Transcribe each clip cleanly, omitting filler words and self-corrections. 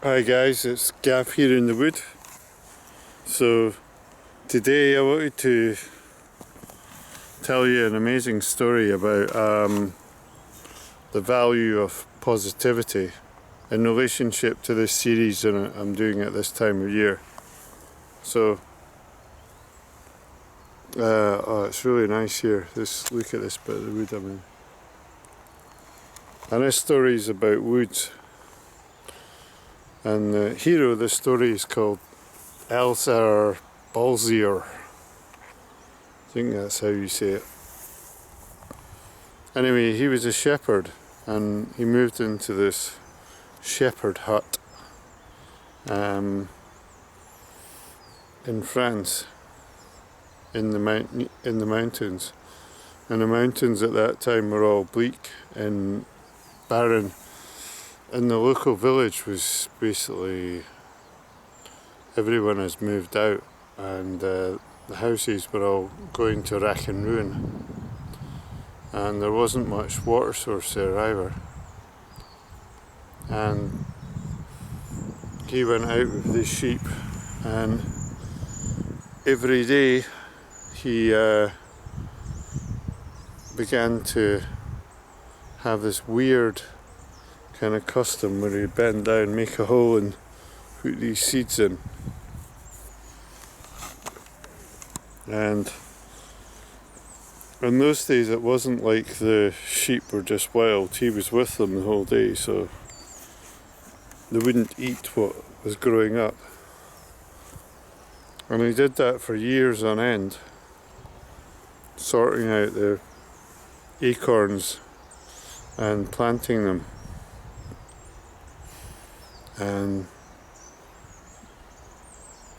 Hi guys, it's Gav here in the wood. So today I wanted to tell you an amazing story about the value of positivity in relationship to this series that I'm doing at this time of year. So oh, it's really nice here. Look at this bit of the wood I'm in. And this story is about woods. And the hero of this story is called Elzar Balzier. I think that's how you say it. Anyway, he was a shepherd and he moved into this shepherd hut in France, in the mountains. And the mountains at that time were all bleak and barren. And the local village was basically, everyone has moved out and the houses were all going to rack and ruin. And there wasn't much water source there either. And he went out with the sheep, and every day he began to have this weird kind of custom where he'd bend down, make a hole and put these seeds in. And in those days it wasn't like the sheep were just wild. He was with them the whole day, so they wouldn't eat what was growing up. And he did that for years on end, sorting out the acorns and planting them. And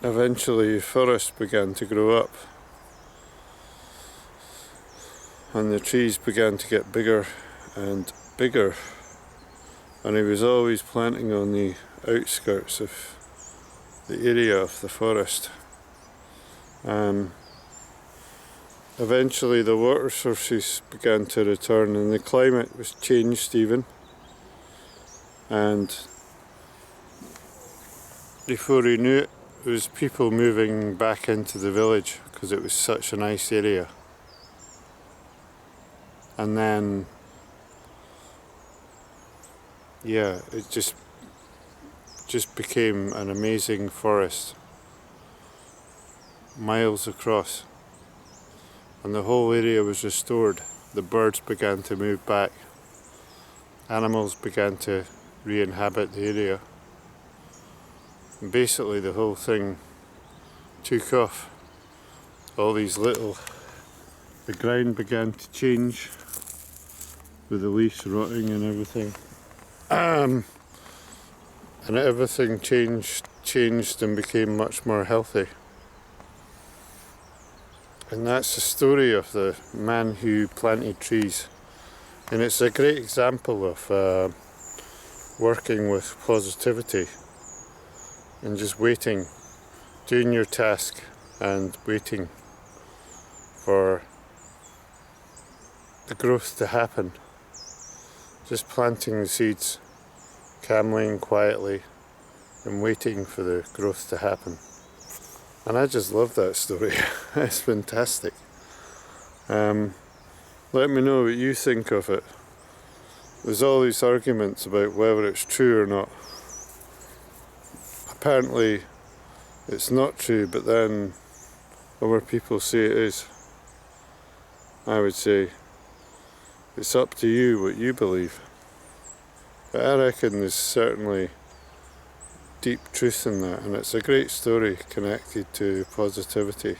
eventually forests began to grow up and the trees began to get bigger and bigger, and he was always planting on the outskirts of the area of the forest. Eventually the water sources began to return and the climate was changed even, and before he knew it, there was people moving back into the village because it was such a nice area. And then, yeah, it just became an amazing forest, miles across. And the whole area was restored. The birds began to move back. Animals began to re-inhabit the area. And basically the whole thing took off. All these the ground began to change with the leaves rotting and everything. And everything changed and became much more healthy. And that's the story of the man who planted trees. And it's a great example of working with positivity and just waiting, doing your task and waiting for the growth to happen. Just planting the seeds calmly and quietly and waiting for the growth to happen. And I just love that story. It's fantastic. Let me know what you think of it. There's all these arguments about whether it's true or not. Apparently it's not true, but then other people say it is. I would say it's up to you what you believe. But I reckon there's certainly deep truth in that, and it's a great story connected to positivity.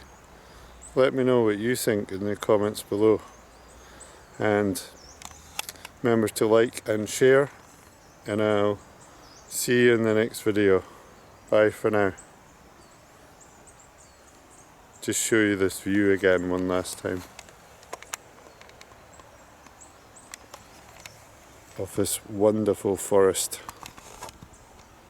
Let me know what you think in the comments below. And remember to like and share, and I'll see you in the next video. Bye for now. Just show you this view again one last time of this wonderful forest.